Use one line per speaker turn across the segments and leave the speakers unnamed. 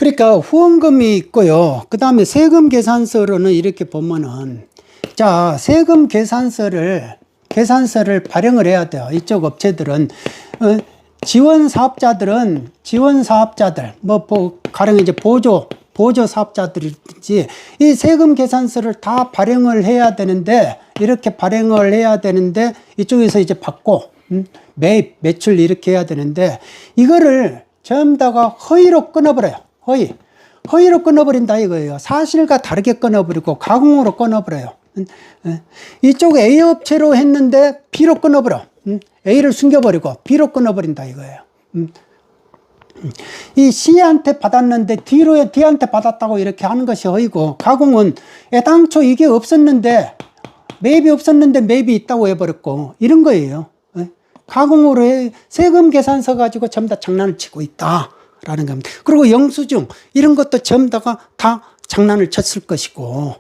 그러니까 후원금이 있고요. 그 다음에 세금 계산서로는 이렇게 보면은, 자, 세금 계산서를 발행을 해야 돼요. 이쪽 업체들은. 지원 사업자들, 가령 이제 보조 사업자들이든지, 이 세금 계산서를 다 발행을 해야 되는데, 이렇게 발행을 해야 되는데, 이쪽에서 이제 받고, 매입, 매출 이렇게 해야 되는데, 이거를 전부 다가 허위로 끊어버려요. 허위로 끊어버린다 이거예요. 사실과 다르게 끊어버리고, 가공으로 끊어버려요. 이쪽 A 업체로 했는데, B로 끊어버려. A를 숨겨버리고, B로 끊어버린다 이거예요. 이 C한테 받았는데 D한테 받았다고 이렇게 하는 것이 허위고, 가공은 애당초 이게 없었는데 매입이 없었는데 매입이 있다고 해버렸고, 이런 거예요. 가공으로 세금 계산서 가지고 전부 다 장난을 치고 있다라는 겁니다. 그리고 영수증 이런 것도 전부 다가 다 장난을 쳤을 것이고,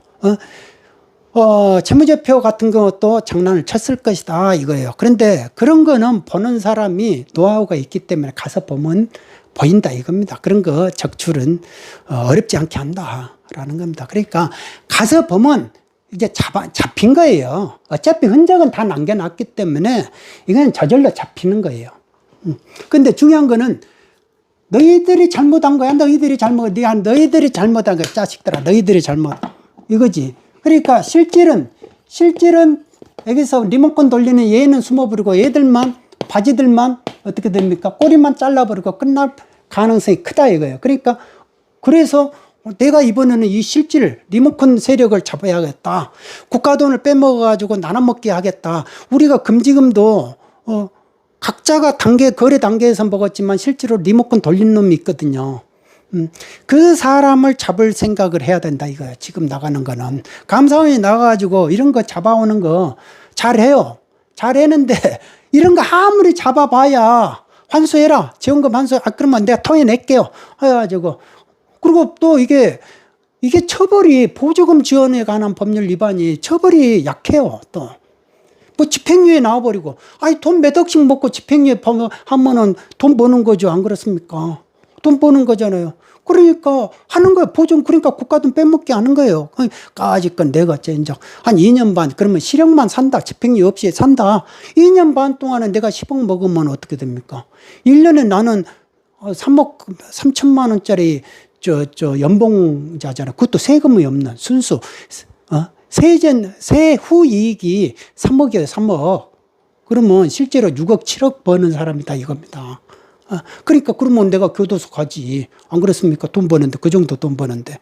재무제표 같은 것도 장난을 쳤을 것이다 이거예요. 그런데 그런 거는 보는 사람이 노하우가 있기 때문에 가서 보면 보인다 이겁니다. 그런 거 적출은 어렵지 않게 한다라는 겁니다. 그러니까 가서 보면 이제 잡힌 거예요. 어차피 흔적은 다 남겨놨기 때문에 이건 저절로 잡히는 거예요. 근데 중요한 거는 너희들이 잘못한 거야. 너희들이 잘못한 거야. 자식들아, 너희들이 잘못. 이거지. 그러니까 실질은 여기서 리모컨 돌리는 얘는 숨어버리고 바지들만 어떻게 됩니까? 꼬리만 잘라버리고 끝날 가능성이 크다 이거예요. 그러니까 그래서 내가 이번에는 이 실질 리모컨 세력을 잡아야겠다. 국가 돈을 빼먹어가지고 나눠먹게 하겠다. 우리가 금지금도 각자가 거래 단계에서 먹었지만 실제로 리모컨 돌리는 놈이 있거든요. 그 사람을 잡을 생각을 해야 된다 이거야. 지금 나가는 거는 감사원에 나가가지고 이런 거 잡아오는 거 잘해요. 잘했는데 이런 거 아무리 잡아봐야 환수해라. 지원금 환수. 그러면 내가 토해낼게요. 해가지고. 그리고 또 이게 처벌이 보조금 지원에 관한 법률 위반이 처벌이 약해요. 또. 뭐 집행유예 나와버리고. 돈 몇 억씩 먹고 집행유예 하면은 돈 버는 거죠. 안 그렇습니까? 돈 버는 거잖아요. 그러니까 하는 거예요. 그러니까 국가 돈 빼먹게 하는 거예요. 까짓건 내가 이제 한 2년 반, 그러면 실형만 산다. 집행유예 없이 산다. 2년 반 동안에 내가 10억 먹으면 어떻게 됩니까? 1년에 나는 3억 3천만 원짜리 연봉자잖아. 그것도 세금이 없는 순수. 세후 이익이 3억이에요, 3억. 그러면 실제로 6억, 7억 버는 사람이다 이겁니다. 그러니까 그러면 내가 교도소 가지. 안 그렇습니까? 돈 버는데, 그 정도 돈 버는데.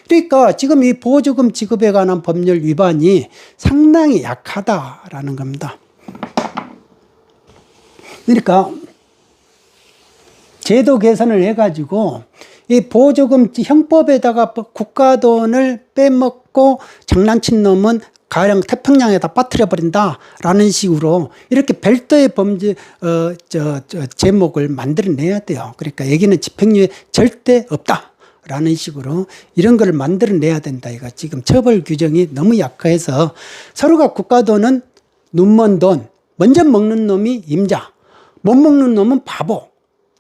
그러니까 지금 이 보조금 지급에 관한 법률 위반이 상당히 약하다라는 겁니다. 그러니까 제도 개선을 해가지고 이 보조금 형법에다가 국가 돈을 빼먹고 장난친 놈은 가령 태평양에다 빠뜨려 버린다라는 식으로 이렇게 별도의 범죄 제목을 만들어내야 돼요. 그러니까 여기는 집행유예 절대 없다라는 식으로 이런 걸 만들어내야 된다. 이거 지금 처벌 규정이 너무 약해서 서로가 국가 돈은 눈먼 돈, 먼저 먹는 놈이 임자, 못 먹는 놈은 바보.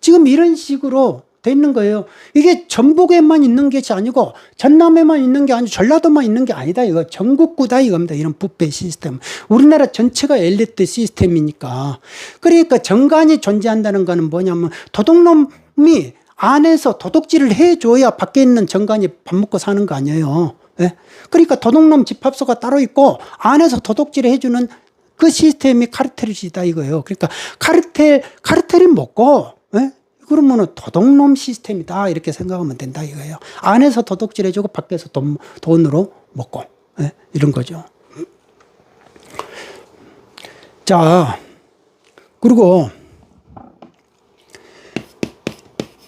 지금 이런 식으로 돼 있는 거예요. 이게 전북에만 있는 것이 아니고 전남에만 있는 게 아니고 전라도만 있는 게 아니다. 이거 전국구다 이겁니다. 이런 부패 시스템. 우리나라 전체가 엘리트 시스템이니까. 그러니까 정관이 존재한다는 거는 뭐냐면 도둑놈이 안에서 도둑질을 해줘야 밖에 있는 정관이 밥 먹고 사는 거 아니에요. 예? 그러니까 도둑놈 집합소가 따로 있고 안에서 도둑질을 해주는 그 시스템이 카르텔이다 이거예요. 그러니까 카르텔이 먹고, 예? 그러면은 도둑놈 시스템이다 이렇게 생각하면 된다 이거예요. 안에서 도둑질 해주고 밖에서 돈으로 먹고, 예? 이런 거죠. 자, 그리고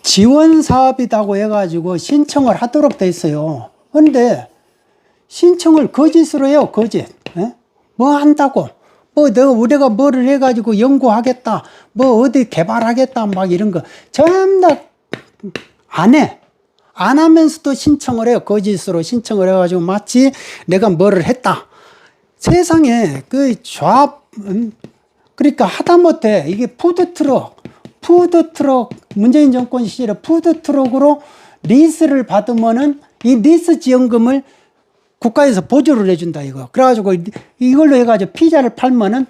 지원 사업이라고 해가지고 신청을 하도록 돼 있어요. 그런데 신청을 거짓으로 해요. 거짓. 예? 뭐 한다고. 우리가 뭐를 해가지고 연구하겠다, 어디 개발하겠다, 막 이런 거. 전부 다 안 해. 안 하면서도 신청을 해요. 거짓으로 신청을 해가지고 마치 내가 뭐를 했다. 세상에 그러니까 하다못해 이게 푸드트럭, 문재인 정권 시절에 푸드트럭으로 리스를 받으면은 이 리스 지원금을 국가에서 보조를 해준다 이거. 그래가지고 이걸로 해가지고 피자를 팔면은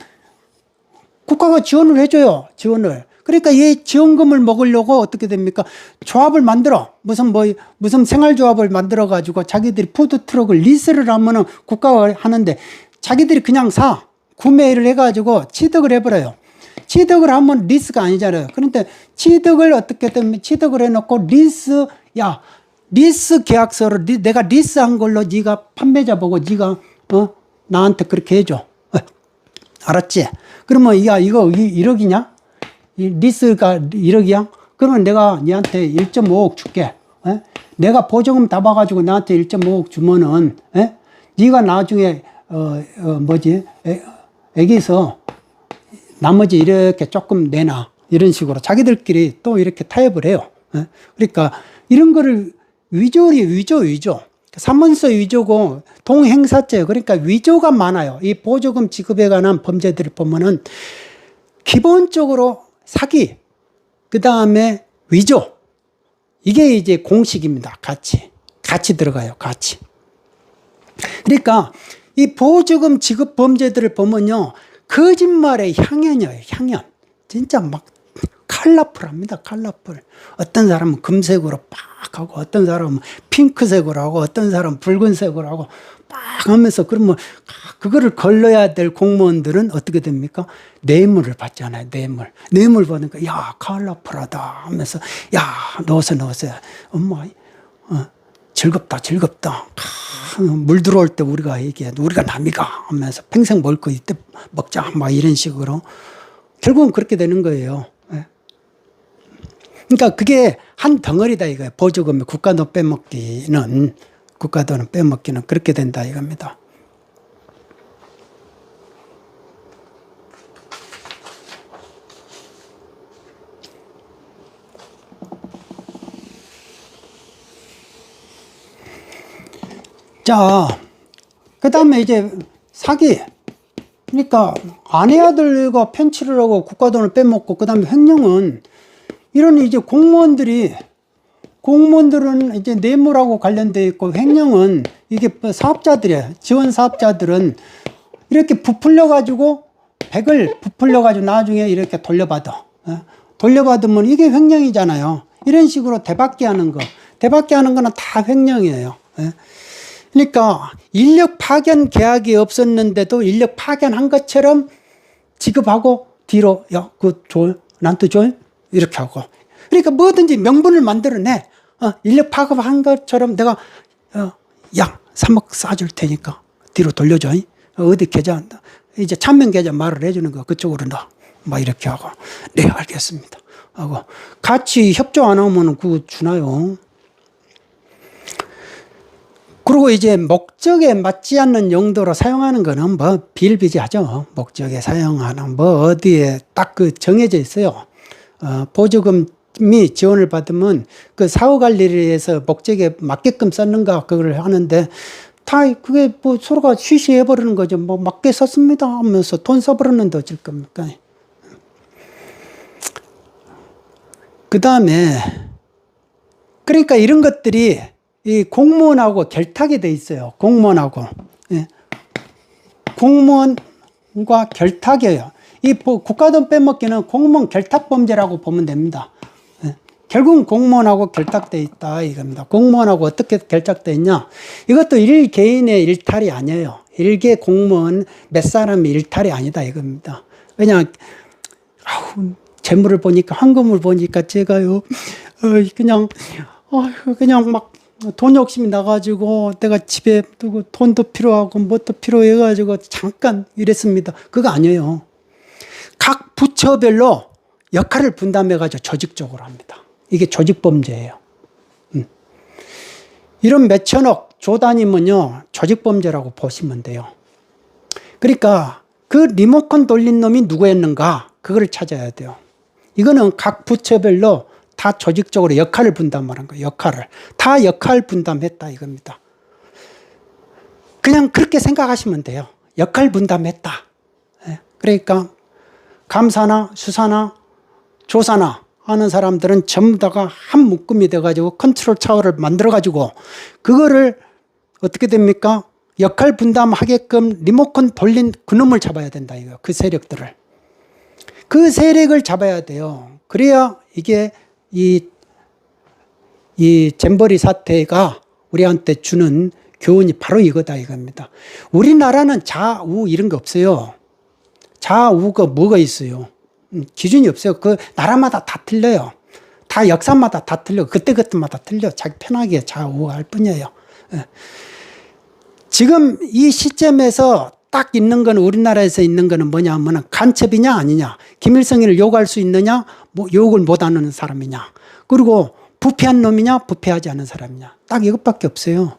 국가가 지원을 해줘요. 지원을. 그러니까 이 지원금을 먹으려고 어떻게 됩니까? 조합을 만들어. 무슨 생활조합을 만들어가지고 자기들이 푸드트럭을 리스를 하면은 국가가 하는데 자기들이 그냥 구매를 해가지고 취득을 해버려요. 취득을 하면 리스가 아니잖아요. 그런데 취득을 어떻게 되면 취득을 해놓고 리스 계약서를 내가 리스한 걸로 네가 판매자 보고 네가 나한테 그렇게 해줘. 알았지? 그러면 야 이거 1억이냐? 이 리스가 1억이야? 그러면 내가 니한테 1.5억 줄게. 내가 보조금 다 봐가지고 나한테 1.5억 주면은 네가 나중에 애기서 나머지 이렇게 조금 내놔. 이런 식으로 자기들끼리 또 이렇게 타협을 해요. 그러니까 이런 거를 위조. 사문서 위조고 동행사죄. 그러니까 위조가 많아요. 이 보조금 지급에 관한 범죄들을 보면은 기본적으로 사기, 그 다음에 위조. 이게 이제 공식입니다. 같이 들어가요. 같이. 그러니까 이 보조금 지급 범죄들을 보면요. 거짓말의 향연이에요. 향연. 진짜 막 컬러풀합니다. 컬러풀. 어떤 사람은 금색으로 빡 하고 어떤 사람은 핑크색으로 하고 어떤 사람은 붉은색으로 하고 빡 하면서 그러면 그거를 걸러야 될 공무원들은 어떻게 됩니까? 뇌물을 받잖아요. 뇌물 받으니까 야 컬러풀하다 하면서 야 넣어서 엄마 즐겁다. 물 들어올 때 우리가 남이가 하면서 평생 먹을 거 이때 먹자 막 이런 식으로 결국은 그렇게 되는 거예요. 그러니까 그게 한 덩어리다 이거예요. 보조금에 국가돈 빼먹기는 그렇게 된다 이겁니다. 자, 그 다음에 이제 사기. 그러니까 아내 아들과 편취를 하고 국가돈을 빼먹고 그 다음에 횡령은 이런 이제 공무원들은 이제 뇌물하고 관련되어 있고 횡령은 이게 사업자들이에요. 지원 사업자들은 이렇게 부풀려가지고 100을 부풀려가지고 나중에 이렇게 돌려받아. 돌려받으면 이게 횡령이잖아요. 이런 식으로 대박게 하는 거는 다 횡령이에요. 그러니까 인력 파견 계약이 없었는데도 인력 파견한 것처럼 지급하고 뒤로 야, 그거 줘. 나한테 줘. 이렇게 하고. 그러니까 뭐든지 명분을 만들어내. 인력 파급한 것처럼 내가 야 3억 싸줄 테니까 뒤로 돌려줘. 어디 계좌 이제 참명 계좌 말을 해주는 거 그쪽으로 넣어. 막 이렇게 하고 네 알겠습니다 하고 같이 협조 안 하면 그거 주나요? 그리고 이제 목적에 맞지 않는 용도로 사용하는 거는 뭐 비일비재하죠. 목적에 사용하는 어디에 딱 그 정해져 있어요. 보조금이 지원을 받으면 그 사후 관리를 위해서 목적에 맞게끔 썼는가 그걸 하는데 다 그게 뭐 서로가 쉬쉬해 버리는 거죠. 뭐 맞게 썼습니다 하면서 돈 써버렸는데 어쩔 겁니까? 그 다음에 그러니까 이런 것들이 이 공무원하고 결탁이 돼 있어요. 공무원과 결탁이에요. 이 국가돈 빼먹기는 공무원 결탁범죄라고 보면 됩니다. 결국은 공무원하고 결탁돼 있다 이겁니다. 공무원하고 어떻게 결탁돼 있냐? 이것도 일개인의 일탈이 아니에요. 일개 공무원 몇 사람의 일탈이 아니다 이겁니다. 왜냐 재물을 보니까 황금을 보니까 제가요 그냥 막 돈 욕심이 나가지고 내가 집에 두고 돈도 필요하고 뭣도 필요해가지고 잠깐 이랬습니다. 그거 아니에요. 각 부처별로 역할을 분담해가지고 조직적으로 합니다. 이게 조직범죄예요. 이런 몇천억 조단위면요 조직범죄라고 보시면 돼요. 그러니까 그 리모컨 돌린 놈이 누구였는가 그거를 찾아야 돼요. 이거는 각 부처별로 다 조직적으로 역할을 분담하는 거예요. 다 역할 분담했다 이겁니다. 그냥 그렇게 생각하시면 돼요. 역할 분담했다. 그러니까 감사나 수사나 조사나 하는 사람들은 전부 다가 한 묶음이 돼가지고 컨트롤 타워를 만들어가지고 그거를 어떻게 됩니까? 역할 분담하게끔 리모컨 돌린 그놈을 잡아야 된다 이거. 그 세력들을. 그 세력을 잡아야 돼요. 그래야 이게 이 잼버리 사태가 우리한테 주는 교훈이 바로 이거다 이겁니다. 우리나라는 좌우 이런 게 없어요. 좌우가 뭐가 있어요? 기준이 없어요. 그 나라마다 다 틀려요. 다 역사마다 다 틀려. 그때그때마다 틀려. 자기 편하게 좌우할 뿐이에요. 지금 이 시점에서 딱 있는 건 우리나라에서 있는 거는 뭐냐 하면 간첩이냐 아니냐. 김일성이를 욕할 수 있느냐, 뭐 욕을 못하는 사람이냐. 그리고 부패한 놈이냐, 부패하지 않은 사람이냐. 딱 이것밖에 없어요.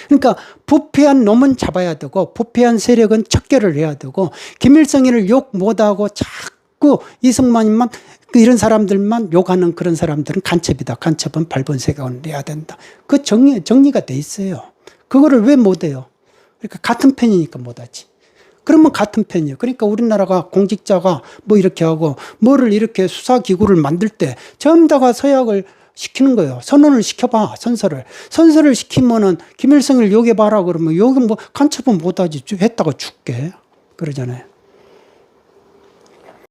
그러니까 부패한 놈은 잡아야 되고 부패한 세력은 척결을 해야 되고 김일성이를 욕 못하고 자꾸 이승만만 이런 사람들만 욕하는 그런 사람들은 간첩이다. 간첩은 발본색을 내야 된다. 그 정리가 돼 있어요. 그거를 왜 못해요? 그러니까 같은 편이니까 못하지. 그러면 같은 편이에요. 그러니까 우리나라가 공직자가 뭐 이렇게 하고 뭐를 이렇게 수사기구를 만들 때 전부 다가 서약을 시키는 거예요. 선언을 시켜봐, 선서를. 선서를 시키면은 김일성을 욕해봐라 그러면 욕은 뭐 간첩은 못하지. 했다가 죽게. 그러잖아요.